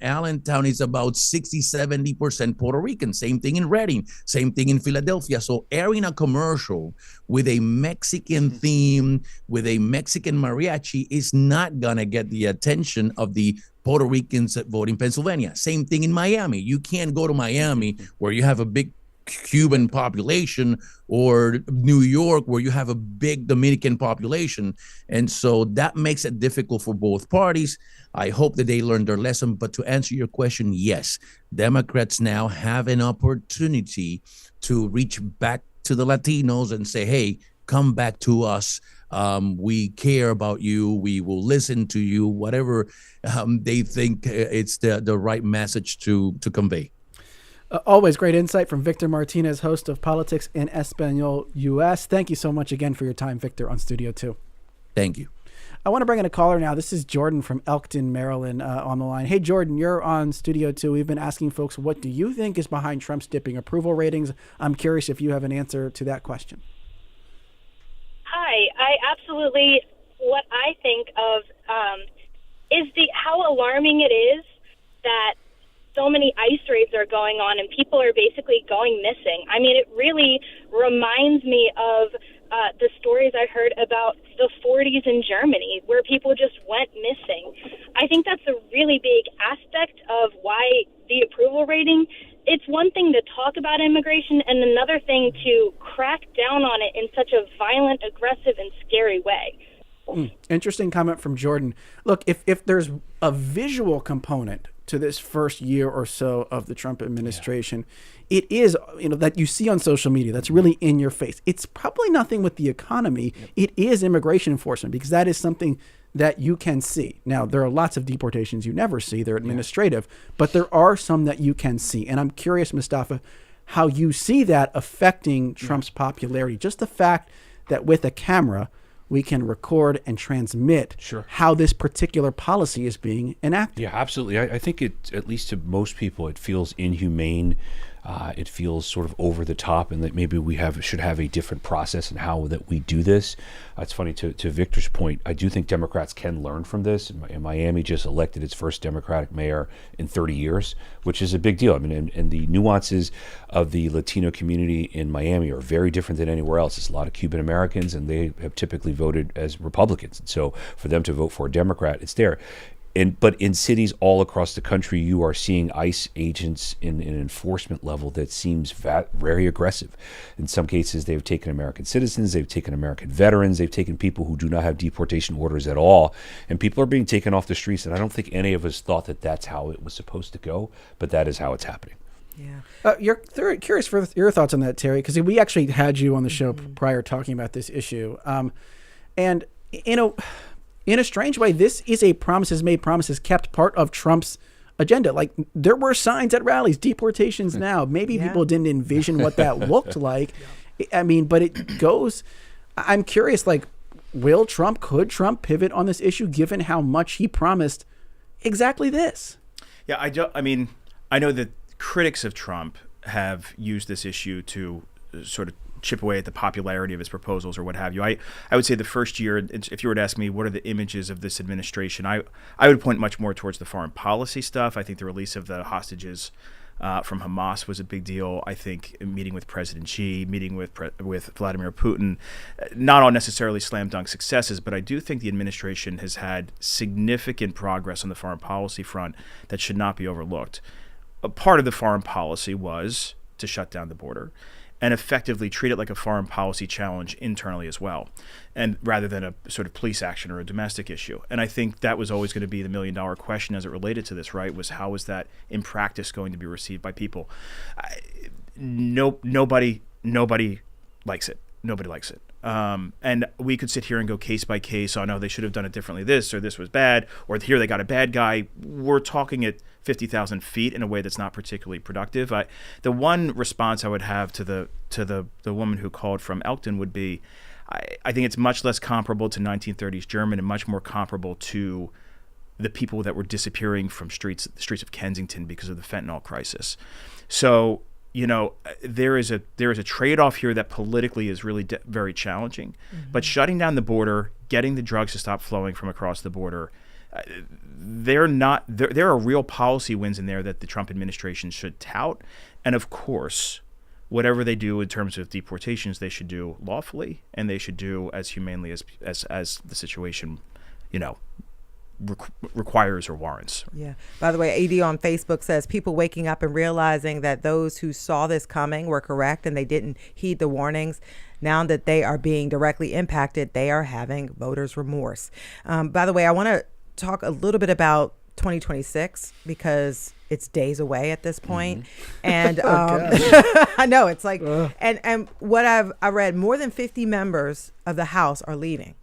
G: is about 60-70% Puerto Rican. Same thing in Reading, same thing in Philadelphia. So airing a commercial with a Mexican theme, with a Mexican mariachi is not going to get the attention of the Puerto Ricans that vote in Pennsylvania. Same thing in Miami. You can't go to Miami where you have a big Cuban population, or New York where you have a big Dominican population. And so that makes it difficult for both parties. I hope that they learned their lesson. But to answer your question, yes, Democrats now have an opportunity to reach back to the Latinos and say, hey, come back to us. We care about you. We will listen to you, whatever they think it's the right message to convey.
C: Always great insight from Victor Martinez, host of Politics in Espanol US. Thank you so much again for your time, Victor, on Studio 2.
G: Thank you.
C: I want to bring in a caller now. This is Jordan from Elkton, Maryland, on the line. Hey, Jordan, you're on Studio 2. We've been asking folks, what do you think is behind Trump's dipping approval ratings? I'm curious if you have an answer to that question.
H: Hi. What I think of is how alarming it is that so many ICE raids are going on and people are basically going missing. I mean, it really reminds me of the stories I heard about the 40s in Germany where people just went missing. I think that's a really big aspect of why the approval rating it's one thing to talk about immigration and another thing to crack down on it in such a violent, aggressive, and scary way.
C: Interesting comment from Jordan. Look, if there's a visual component to this first year or so of the Trump administration, it is, that you see on social media, that's really in your face. It's probably nothing with the economy. It is immigration enforcement, because that is something that you can see. Now, there are lots of deportations you never see. They're administrative, but there are some that you can see. And I'm curious, Mustafa, how you see that affecting Trump's popularity. Just the fact that with a camera, we can record and transmit how this particular policy is being enacted.
E: Yeah, absolutely. I think it, at least to most people, it feels inhumane. It feels sort of over the top, and that maybe we should have a different process in how that we do this. It's funny, to Victor's point, I do think Democrats can learn from this. Miami just elected its first Democratic mayor in 30 years, which is a big deal. I mean, and the nuances of the Latino community in Miami are very different than anywhere else. There's a lot of Cuban Americans, and they have typically voted as Republicans. And so for them to vote for a Democrat, it's there. But in cities all across the country, you are seeing ICE agents in an enforcement level that seems very aggressive. In some cases, they've taken American citizens, they've taken American veterans, they've taken people who do not have deportation orders at all, and people are being taken off the streets. And I don't think any of us thought that that's how it was supposed to go, but that is how it's happening.
C: Yeah. You're curious for your thoughts on that, Terry, because we actually had you on the show prior talking about this issue. And, in a strange way, this is a promises made, promises kept part of Trump's agenda. Like, there were signs at rallies, deportations now. Maybe people didn't envision what that looked like. I mean, but it goes. I'm curious, like, could Trump pivot on this issue given how much he promised exactly this?
D: Yeah, I know that critics of Trump have used this issue to sort of chip away at the popularity of his proposals or what have you. I would say the first year, if you were to ask me what are the images of this administration, I would point much more towards the foreign policy stuff. I think the release of the hostages from Hamas was a big deal. I think meeting with President Xi, meeting with Vladimir Putin, not all necessarily slam dunk successes, but I do think the administration has had significant progress on the foreign policy front that should not be overlooked. A part of the foreign policy was to shut down the border and effectively treat it like a foreign policy challenge internally as well, and rather than a sort of police action or a domestic issue. And I think that was always going to be the million-dollar question as it related to this, right, was how is that in practice going to be received by people? Nobody likes it. Nobody likes it. And we could sit here and go case by case. Oh, no, they should have done it differently. This or this was bad, or here they got a bad guy. We're talking at 50,000 feet in a way that's not particularly productive. The one response I would have to the woman who called from Elkton would be, I think it's much less comparable to 1930s German and much more comparable to the people that were disappearing from the streets of Kensington because of the fentanyl crisis. So, there is a trade-off here that politically is really very challenging. But shutting down the border, getting the drugs to stop flowing from across the border, there are real policy wins in there that the Trump administration should tout. And of course, whatever they do in terms of deportations, they should do lawfully, and they should do as humanely as the situation, requires or warrants.
B: Yeah. By the way, AD on Facebook says people waking up and realizing that those who saw this coming were correct and they didn't heed the warnings. Now that they are being directly impacted, they are having voters' remorse. By the way, I want to talk a little bit about 2026 because it's days away at this point. And I know it's like, and what I read, more than 50 members of the House are leaving.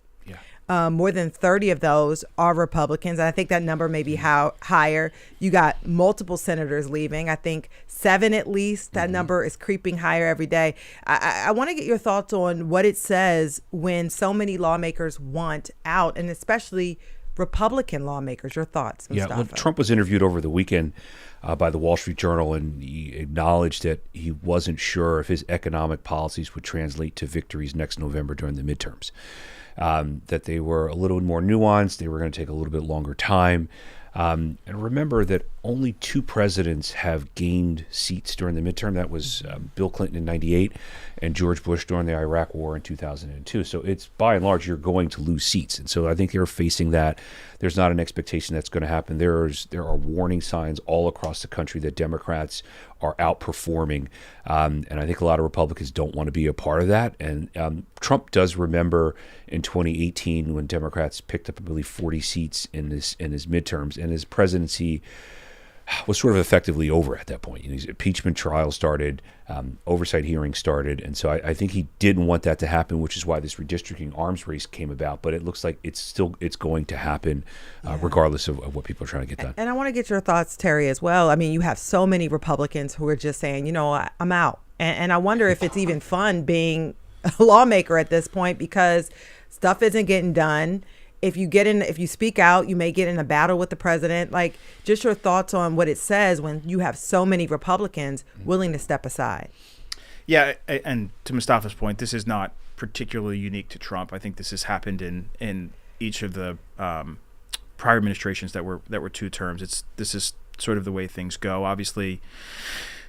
B: More than 30 of those are Republicans. And I think that number may be higher. You got multiple senators leaving. I think 7 at least. That number is creeping higher every day. I want to get your thoughts on what it says when so many lawmakers want out, and especially Republican lawmakers. Your thoughts, Mustafa?
E: Yeah, well, Trump was interviewed over the weekend by the Wall Street Journal, and he acknowledged that he wasn't sure if his economic policies would translate to victories next November during the midterms. That they were a little more nuanced. They were going to take a little bit longer time. And remember that only two presidents have gained seats during the midterm. That was Bill Clinton in '98 and George Bush during the Iraq War in 2002. So it's by and large, you're going to lose seats. And so I think they're facing that. There's not an expectation that's going to happen. There are warning signs all across the country that Democrats are outperforming. And I think a lot of Republicans don't want to be a part of that. And Trump does remember in 2018 when Democrats picked up, I believe, 40 seats in his midterms, and his presidency was sort of effectively over at that point. His impeachment trial started, oversight hearings started, and so I think he didn't want that to happen, which is why this redistricting arms race came about. But it looks like it's going to happen, regardless of what people are trying to get done.
B: And I want to get your thoughts, Terry, as well. I mean, you have so many Republicans who are just saying, I'm out, and I wonder if it's even fun being a lawmaker at this point, because stuff isn't getting done. If you speak out, you may get in a battle with the president. Like, just your thoughts on what it says when you have so many Republicans willing to step aside.
D: Yeah, and to Mustafa's point, this is not particularly unique to Trump. I think this has happened in each of the prior administrations that were 2 terms. This is sort of the way things go. Obviously,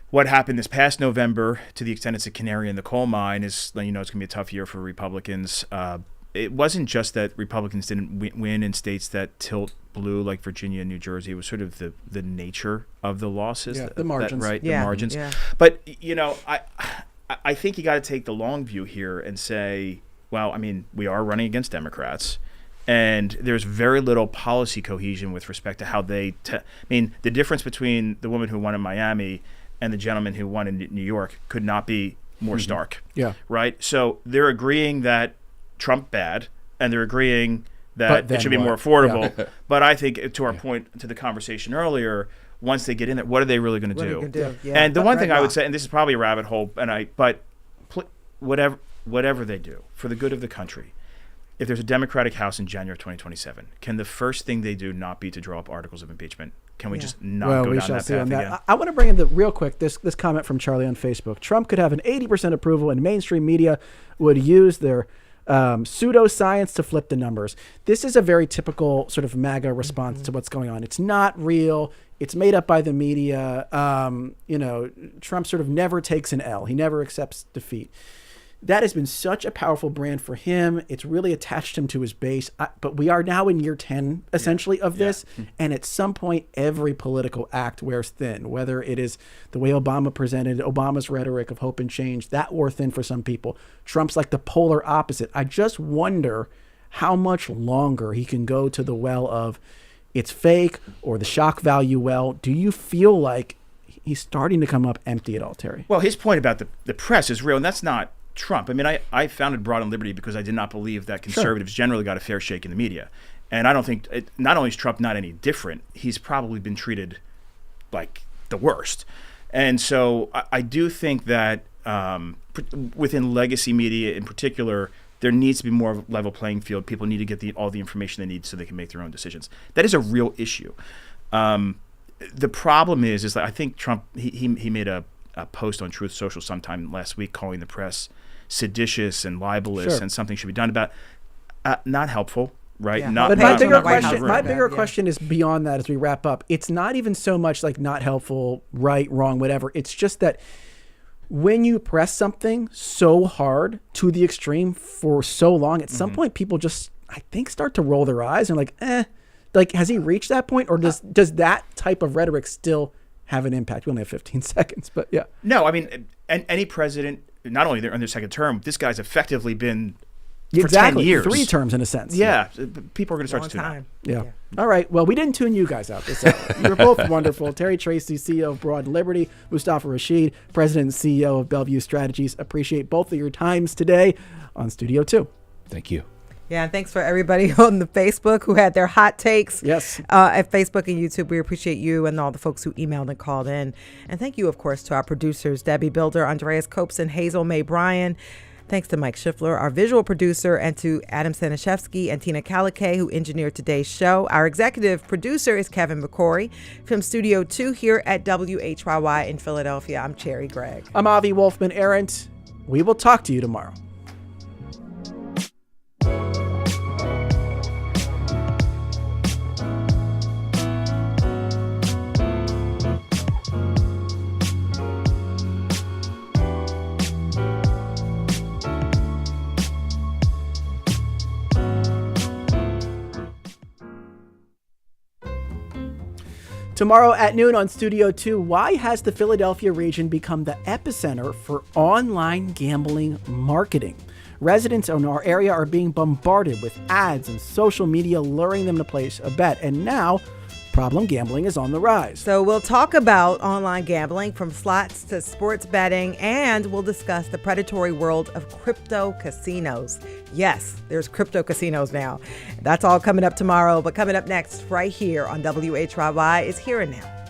D: what happened this past November, to the extent it's a canary in the coal mine, is it's going to be a tough year for Republicans. It wasn't just that Republicans didn't win in states that tilt blue, like Virginia and New Jersey. It was sort of the nature of the losses,
C: the margins,
D: right?
B: Yeah,
D: the margins.
B: yeah.
D: But I think you got to take the long view here and say, well, I mean, we are running against Democrats, and there's very little policy cohesion with respect to how they. The difference between the woman who won in Miami and the gentleman who won in New York could not be more stark.
C: Yeah.
D: Right. So they're agreeing that Trump bad, and they're agreeing that it should be more affordable. Yeah. But I think, to our point to the conversation earlier, once they get in there, what are they really going to do?
B: Yeah.
D: And the one thing I would say, and this is probably a rabbit hole, whatever they do for the good of the country, if there's a Democratic House in January of 2027, can the first thing they do not be to draw up articles of impeachment? Can we just not go down that path again?
C: I want to bring in real quick this comment from Charlie on Facebook. Trump could have an 80% approval, and mainstream media would use their pseudoscience to flip the numbers. This is a very typical sort of MAGA response to what's going on. It's not real. It's made up by the media. Trump sort of never takes an L. He never accepts defeat. That has been such a powerful brand for him. It's really attached him to his base. But we are now in year 10, essentially, of this. And at some point, every political act wears thin, whether it is the way Obama presented Obama's rhetoric of hope and change. That wore thin for some people. Trump's like the polar opposite. I just wonder how much longer he can go to the well of it's fake or the shock value well. Do you feel like he's starting to come up empty at all, Terry?
D: Well, his point about the press is real, and that's not Trump. I mean, I founded Broad and Liberty because I did not believe that conservatives generally got a fair shake in the media. And I don't think, not only is Trump not any different, he's probably been treated like the worst. And so I do think that within legacy media in particular, there needs to be more of a level playing field. People need to get all the information they need so they can make their own decisions. That is a real issue. The problem is that I think Trump, he made a post on Truth Social sometime last week calling the press seditious and libelous and something should be done about not helpful, right?
B: Yeah.
D: Not,
C: but
D: not,
C: my bigger question is beyond that as we wrap up. It's not even so much like not helpful, right, wrong, whatever. It's just that when you press something so hard to the extreme for so long, at some point people just, I think, start to roll their eyes and like, like, has he reached that point, or does that type of rhetoric still have an impact? We only have 15 seconds, but yeah.
D: No, I mean, any president, not only they're in their second term, this guy's effectively been for 10 years.
C: 3 terms in a sense.
D: Yeah. People are going to start to tune out.
C: Yeah. All right. Well, we didn't tune you guys out this hour. You were both wonderful. Terry Tracy, CEO of Broad Liberty, Mustafa Rashid, President and CEO of Bellevue Strategies. Appreciate both of your times today on Studio 2.
E: Thank you.
B: Yeah, and thanks for everybody on the Facebook who had their hot takes.
C: Yes.
B: At Facebook and YouTube, we appreciate you and all the folks who emailed and called in. And thank you, of course, to our producers, Debbie Builder, Andreas Copes, and Hazel May Bryan. Thanks to Mike Schiffler, our visual producer, and to Adam Staniszewski and Tina Kalikay, who engineered today's show. Our executive producer is Kevin McCory. From Studio 2 here at WHYY in Philadelphia, I'm Cherry Gregg.
C: I'm Avi Wolfman-Arendt. We will talk to you tomorrow. Tomorrow at noon on Studio 2, why has the Philadelphia region become the epicenter for online gambling marketing? Residents in our area are being bombarded with ads and social media luring them to place a bet. And now, problem gambling is on the rise.
B: So we'll talk about online gambling, from slots to sports betting, and we'll discuss the predatory world of crypto casinos. Yes, there's crypto casinos now. That's all coming up tomorrow. But coming up next right here on WHYY is Here and Now.